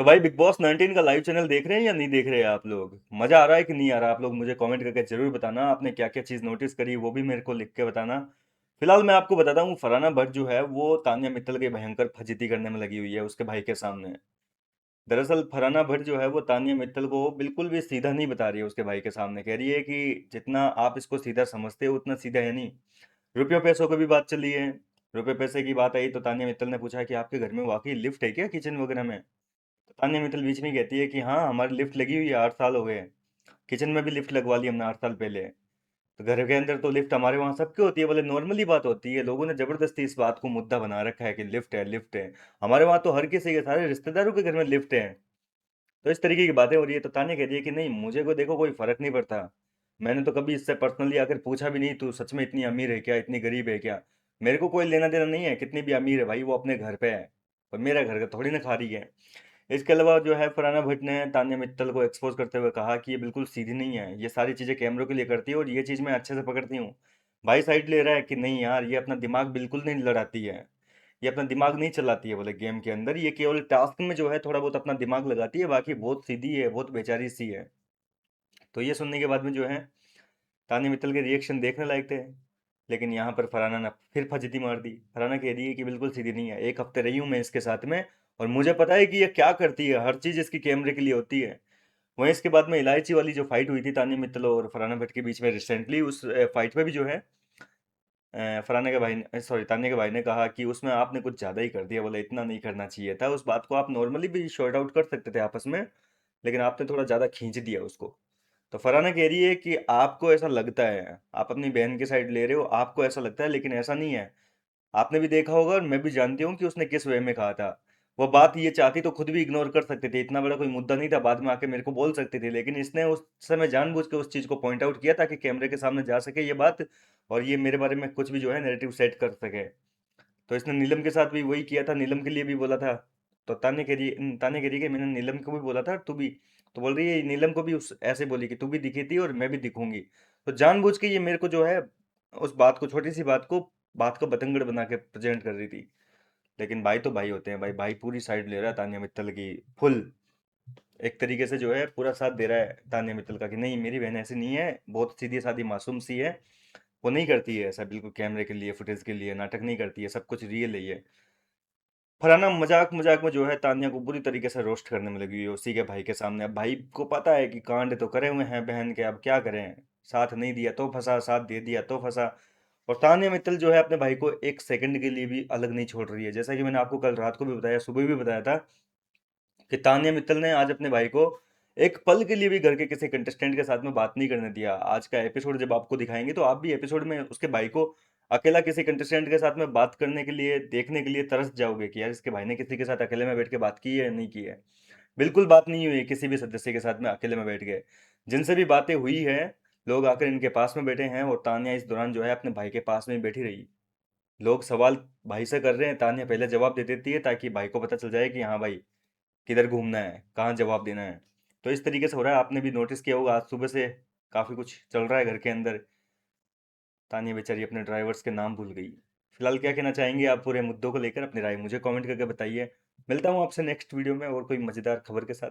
तो भाई big boss 19 का लाइव चैनल देख रहे हैं या नहीं देख रहे हैं आप लोग? मजा आ रहा है कि नहीं आ रहा? आप लोग मुझे कमेंट करके जरूर बताना, आपने क्या क्या चीज नोटिस करी वो भी मेरे को लिख के बताना। फिलहाल मैं आपको बताता हूँ, फरहाना भट्ट जो है वो तान्या मित्तल के भयंकर फजीती करने में लगी हुई है उसके भाई के सामने। दरअसल फरहाना भट्ट जो है वो तान्या मित्तल को बिल्कुल भी सीधा नहीं बता रही है उसके भाई के सामने। कह रही है कि जितना आप इसको सीधा समझते हो उतना सीधा है नहीं। रुपये पैसों की भी बात चली है। रुपये पैसे की बात आई तो तान्या मित्तल ने पूछा कि आपके घर में वाकई लिफ्ट है क्या किचन वगैरह में? तान्या मित्तल बीच में कहती है कि हाँ, हमारी लिफ्ट लगी हुई है, 8 साल हो गए। किचन में भी लिफ्ट लगवा ली हमने 8 साल पहले। तो घर के अंदर तो लिफ्ट हमारे वहाँ सबकी होती है, बोले नॉर्मली बात होती है। लोगों ने जबरदस्ती इस बात को मुद्दा बना रखा है कि लिफ्ट है लिफ्ट है। हमारे वहाँ तो हर किसी के, सारे रिश्तेदारों के घर में लिफ्ट है। तो इस तरीके की बातें हो रही है। तो तान्या कह रही है कि नहीं, मुझे को देखो कोई फर्क नहीं पड़ता। मैंने तो कभी इससे पर्सनली आकर पूछा भी नहीं, तू सच में इतनी अमीर है क्या, इतनी गरीब है क्या? मेरे को कोई लेना देना नहीं है कितनी भी अमीर है भाई, वो अपने घर पे है। और मेरा घर का थोड़ी ना खा रही है। इसके अलावा जो है फरहाना भट्ट ने तान्या मित्तल को एक्सपोज करते हुए कहा कि ये बिल्कुल सीधी नहीं है, ये सारी चीज़ें कैमरों के लिए करती है और ये चीज़ मैं अच्छे से पकड़ती हूँ। भाई साइड ले रहा है कि नहीं यार, ये अपना दिमाग बिल्कुल नहीं लड़ाती है। ये अपना दिमाग नहीं चलाती है बोले गेम के अंदर, ये केवल टास्क में जो है थोड़ा बहुत अपना दिमाग लगाती है, बाकी बहुत सीधी है, बहुत बेचारी सी है। तो ये सुनने के बाद में जो है तान्या मित्तल के रिएक्शन देखने लायक थे। लेकिन यहाँ पर फरहाना ने फिर फजीती मार दी। फरहाना कह रही है कि बिल्कुल सीधी नहीं है, 1 हफ्ते रही हूँ मैं इसके साथ में और मुझे पता है कि ये क्या करती है, हर चीज़ इसकी कैमरे के लिए होती है। वहीं इसके बाद में इलायची वाली जो फाइट हुई थी तान्या मित्तल और फरहाना भट्ट के बीच में रिसेंटली, उस फाइट में भी जो है फरहाना के भाई ने, सॉरी, तान्या के भाई ने कहा कि उसमें आपने कुछ ज़्यादा ही कर दिया, बोले इतना नहीं करना चाहिए था, उस बात को आप नॉर्मली भी शॉर्ट आउट कर सकते थे आपस में, लेकिन आपने थोड़ा ज़्यादा खींच दिया उसको। तो फरहाना कह रही है कि आपको ऐसा लगता है, आप अपनी बहन की साइड ले रहे हो, आपको ऐसा लगता है लेकिन ऐसा नहीं है। आपने भी देखा होगा और मैं भी जानती हूँ कि उसने किस वे में कहा था। वो बात ये चाहती तो खुद भी इग्नोर कर सकते थे, इतना बड़ा कोई मुद्दा नहीं था, बाद में आके मेरे को बोल सकते थे, लेकिन इसने उस समय जानबूझ के उस चीज़ को पॉइंट आउट किया ताकि कैमरे के सामने जा सके ये बात, और ये मेरे बारे में कुछ भी जो है नैरेटिव सेट कर सके। तो इसने नीलम के साथ भी वही किया था, नीलम के लिए भी बोला था। तो तान्या कह रही है कि मैंने नीलम को भी बोला था, तू भी। तो बोल रही है नीलम को भी उस ऐसे बोली कि तू भी दिखी थी और मैं भी दिखूंगी। तो जानबूझ के ये मेरे को जो है उस बात को, छोटी सी बात को बतंगड़ बना के प्रेजेंट कर रही थी। लेकिन भाई तो भाई होते हैं भाई, भाई पूरी साइड ले रहा है तान्या मित्तल की, फुल एक तरीके से जो है पूरा साथ दे रहा है तान्या मित्तल का कि नहीं, मेरी बहन ऐसी नहीं है, बहुत सीधी सादी मासूम सी है। वो नहीं करती है ऐसा, बिल्कुल कैमरे के लिए, फुटेज के लिए नाटक नहीं करती है, सब कुछ रियल है ये। फरहाना मजाक मजाक में जो है तान्या को बुरी तरीके से रोस्ट करने में लगी हुई है उसी के भाई के सामने। अब भाई को पता है कि कांड तो करे हुए हैं बहन के, अब क्या करें। साथ नहीं दिया तो फंसा, साथ दे दिया तो फंसा। और तान्या मित्तल जो है अपने भाई को एक सेकंड के लिए भी अलग नहीं छोड़ रही है, जैसा कि मैंने आपको कल रात को भी बताया, सुबह भी बताया था कि तान्या मित्तल ने आज अपने भाई को एक पल के लिए भी घर के किसी कंटेस्टेंट के साथ में बात नहीं करने दिया। आज का एपिसोड जब आपको दिखाएंगे तो आप भी एपिसोड में उसके भाई को अकेला किसी कंटेस्टेंट के साथ में बात करने के लिए, देखने के लिए तरस जाओगे कि यार इसके भाई ने किसी के साथ अकेले में बैठ के बात की है या नहीं की है। बिल्कुल बात नहीं हुई किसी भी सदस्य के साथ में अकेले में बैठ गए। जिनसे भी बातें हुई है, लोग आकर इनके पास में बैठे हैं और तान्या इस दौरान जो है अपने भाई के पास में ही बैठी रही। लोग सवाल भाई से कर रहे हैं, तान्या पहले जवाब दे देती है ताकि भाई को पता चल जाए कि हाँ भाई, किधर घूमना है, कहाँ जवाब देना है। तो इस तरीके से हो रहा है, आपने भी नोटिस किया होगा आज सुबह से काफ़ी कुछ चल रहा है घर के अंदर। तानिया बेचारी अपने ड्राइवर्स के नाम भूल गई। फिलहाल क्या कहना चाहेंगे आप पूरे मुद्दों को लेकर? अपनी राय मुझे कमेंट करके बताइए। मिलता हूँ आपसे नेक्स्ट वीडियो में और कोई मज़ेदार खबर के साथ।